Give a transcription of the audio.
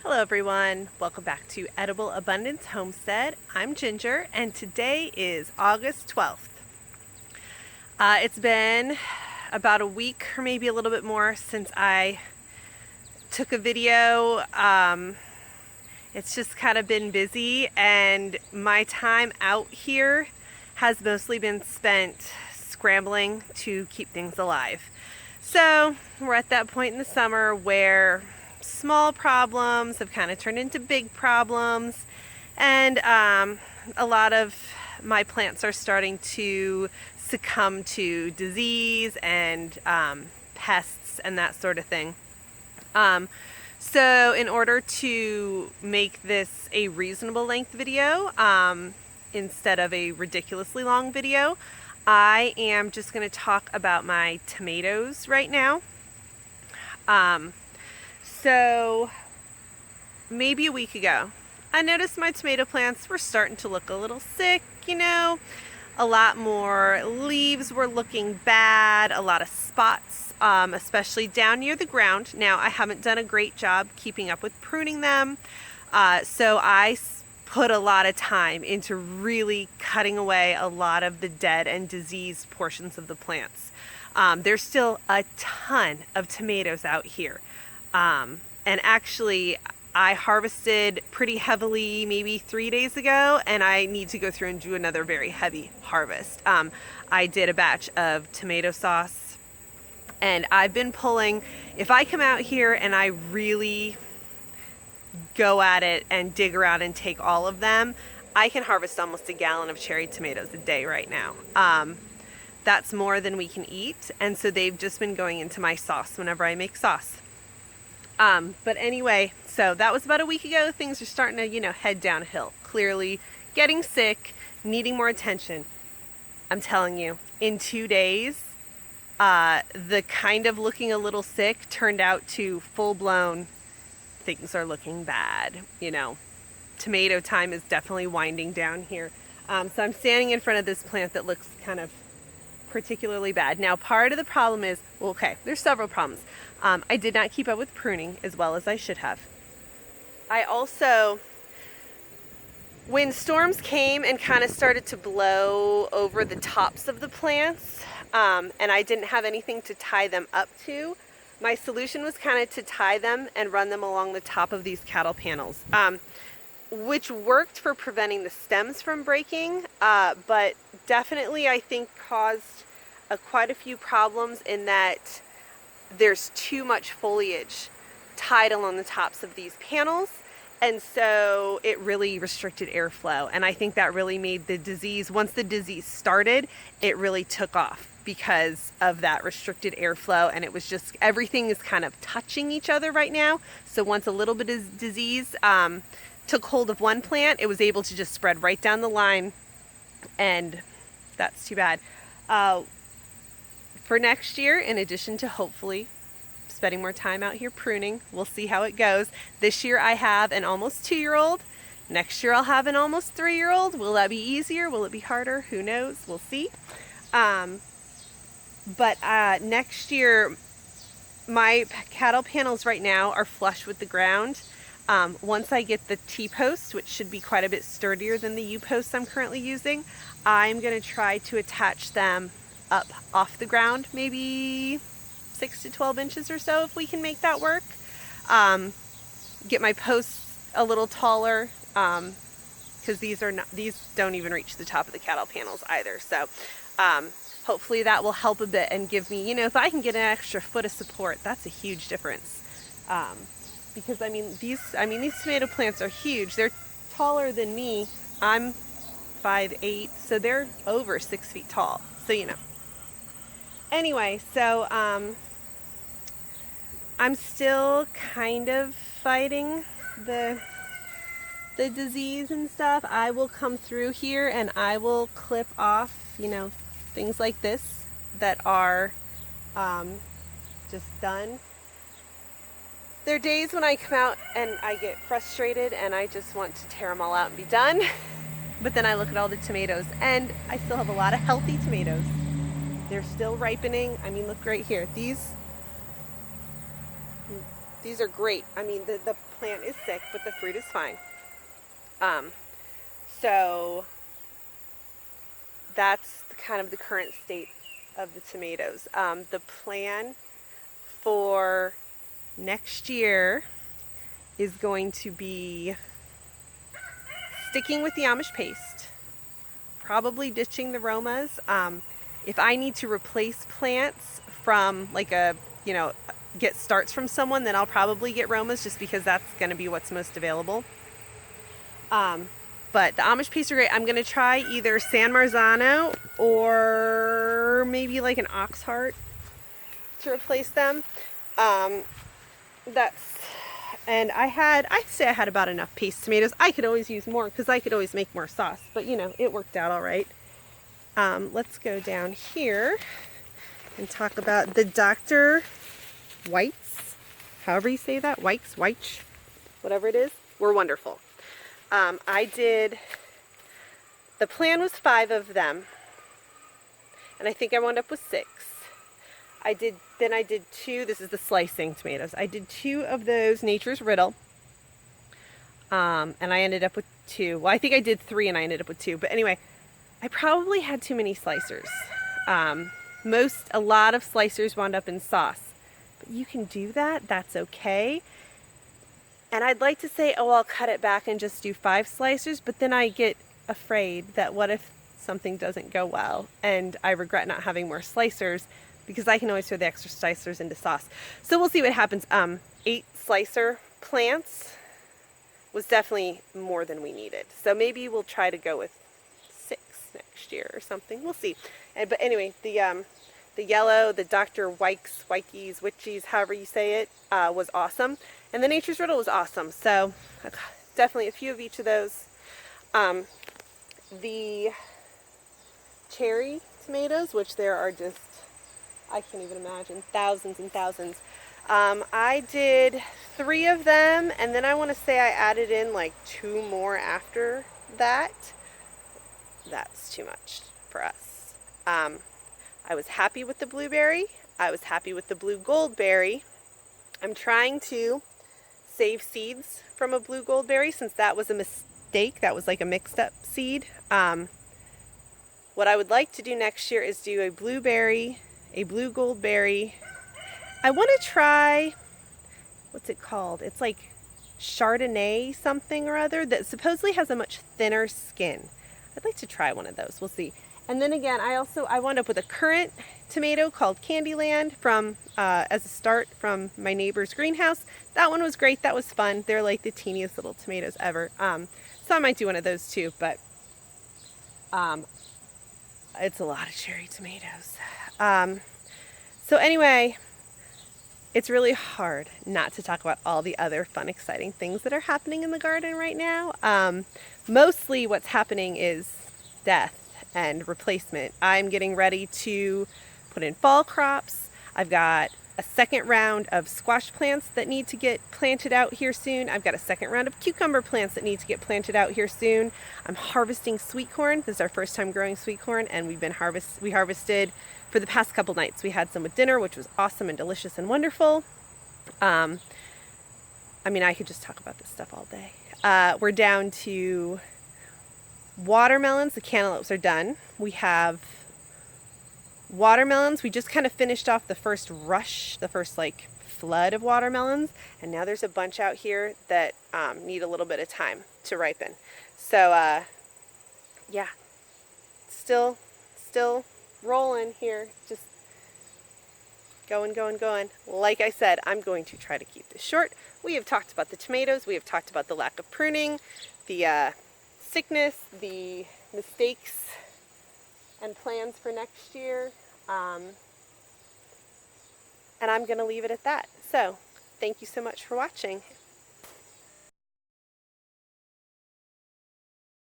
Hello everyone, welcome back to Edible Abundance Homestead. I'm Ginger and today is August 12th. It's been about a week or maybe a little bit more since I took a video. It's just kind of been busy and my time out here has mostly been spent scrambling to keep things alive. So we're at that point in the summer where small problems have kind of turned into big problems, and a lot of my plants are starting to succumb to disease and pests and that sort of thing. So in order to make this a reasonable length video, instead of a ridiculously long video, I am just going to talk about my tomatoes right now. So maybe a week ago, I noticed my tomato plants were starting to look a little sick, a lot more leaves were looking bad, a lot of spots, especially down near the ground. Now, I haven't done a great job keeping up with pruning them, so I put a lot of time into really cutting away a lot of the dead and diseased portions of the plants. There's still a ton of tomatoes out here. And actually, I harvested pretty heavily maybe 3 days ago, and I need to go through and do another very heavy harvest. I did a batch of tomato sauce, and I've been pulling, if I come out here and I really go at it and dig around and take all of them, I can harvest almost a gallon of cherry tomatoes a day right now. That's more than we can eat, and so they've just been going into my sauce whenever I make sauce. But anyway, so that was about a week ago. Things are starting to, head downhill. Clearly getting sick, needing more attention. I'm telling you, in 2 days, the kind of looking a little sick turned out to full-blown things are looking bad. Tomato time is definitely winding down here. So I'm standing in front of this plant that looks kind of particularly bad. Now, part of the problem is, there's several problems. I did not keep up with pruning as well as I should have. I also, when storms came and kind of started to blow over the tops of the plants, and I didn't have anything to tie them up to, my solution was kind of to tie them and run them along the top of these cattle panels, which worked for preventing the stems from breaking, but definitely I think caused quite a few problems in that there's too much foliage tied along the tops of these panels, and so it really restricted airflow, and I think that really made the disease, once the disease started, it really took off because of that restricted airflow, and it was just, everything is kind of touching each other right now. So once a little bit of disease took hold of one plant, it was able to just spread right down the line, and that's too bad. For next year, in addition to hopefully spending more time out here pruning, we'll see how it goes. This year I have an almost 2-year-old. Next year I'll have an almost 3-year-old. Will that be easier? Will it be harder? Who knows? We'll see. But next year, my cattle panels right now are flush with the ground. Once I get the T-posts, which should be quite a bit sturdier than the U-posts I'm currently using, I'm going to try to attach them up off the ground, maybe 6 to 12 inches or so, if we can make that work. Get my posts a little taller, because these don't even reach the top of the cattle panels either. So hopefully that will help a bit and give me, if I can get an extra foot of support, that's a huge difference. Because these tomato plants are huge. They're taller than me. I'm 5'8", so they're over 6 feet tall. So Anyway, so I'm still kind of fighting the disease and stuff. I will come through here and I will clip off, things like this that are just done. There are days when I come out and I get frustrated and I just want to tear them all out and be done. But then I look at all the tomatoes and I still have a lot of healthy tomatoes. They're still ripening. Look right here. These These are great. I mean, the plant is sick, but the fruit is fine. So that's kind of the current state of the tomatoes. The plan for next year is going to be sticking with the Amish paste, probably ditching the Romas. If I need to replace plants from like get starts from someone, then I'll probably get Romas just because that's going to be what's most available. But the Amish paste are great. I'm going to try either San Marzano or maybe like an Oxheart to replace them. And I'd say I had about enough paste tomatoes. I could always use more because I could always make more sauce, but you know, it worked out all right. Let's go down here and talk about the Dr. Whites, however you say that, Whites, whatever it is, were wonderful. The plan was 5 of them, and I think I wound up with 6. I did 2, this is the slicing tomatoes. I did 2 of those Nature's Riddle, and I ended up with 2. Well, I think I did 3 and I ended up with 2, but anyway, I probably had too many slicers. A lot of slicers wound up in sauce, but you can do that, that's okay. And I'd like to say, oh, I'll cut it back and just do 5 slicers, but then I get afraid that what if something doesn't go well and I regret not having more slicers, because I can always throw the extra slicers into sauce. So we'll see what happens. 8 slicer plants was definitely more than we needed. So maybe we'll try to go with 6 next year or something. We'll see. But anyway, the yellow, the Dr. Wikes, Witchies, however you say it, was awesome. And the Nature's Riddle was awesome. So definitely a few of each of those. The cherry tomatoes, which there are just, I can't even imagine, thousands and thousands. I did 3 of them, and then I want to say I added in like 2 more after that. That's too much for us. I was happy with the blueberry. I was happy with the blue goldberry. I'm trying to save seeds from a blue goldberry since that was a mistake. That was like a mixed up seed. What I would like to do next year is do a blueberry, a blue goldberry. I want to try, what's it called? It's like Chardonnay something or other that supposedly has a much thinner skin. I'd like to try one of those. We'll see. And then again, I wound up with a currant tomato called Candyland from as a start from my neighbor's greenhouse. That one was great. That was fun. They're like the teeniest little tomatoes ever. So I might do one of those too, but it's a lot of cherry tomatoes. So anyway, it's really hard not to talk about all the other fun, exciting things that are happening in the garden right now. Mostly what's happening is death and replacement. I'm getting ready to put in fall crops. I've got a second round of squash plants that need to get planted out here soon. I've got a second round of cucumber plants that need to get planted out here soon. I'm harvesting sweet corn. This is our first time growing sweet corn, and we harvested for the past couple nights. We had some with dinner, which was awesome and delicious and wonderful. I mean, I could just talk about this stuff all day. We're down to watermelons. The cantaloupes are done. We have watermelons. We just kind of finished off the first rush, the first like flood of watermelons, and now there's a bunch out here that need a little bit of time to ripen. So yeah, still rolling here, just going. Like I said, I'm going to try to keep this short. We have talked about the tomatoes, we have talked about the lack of pruning, the sickness, the mistakes and plans for next year, and I'm going to leave it at that. So thank you so much for watching,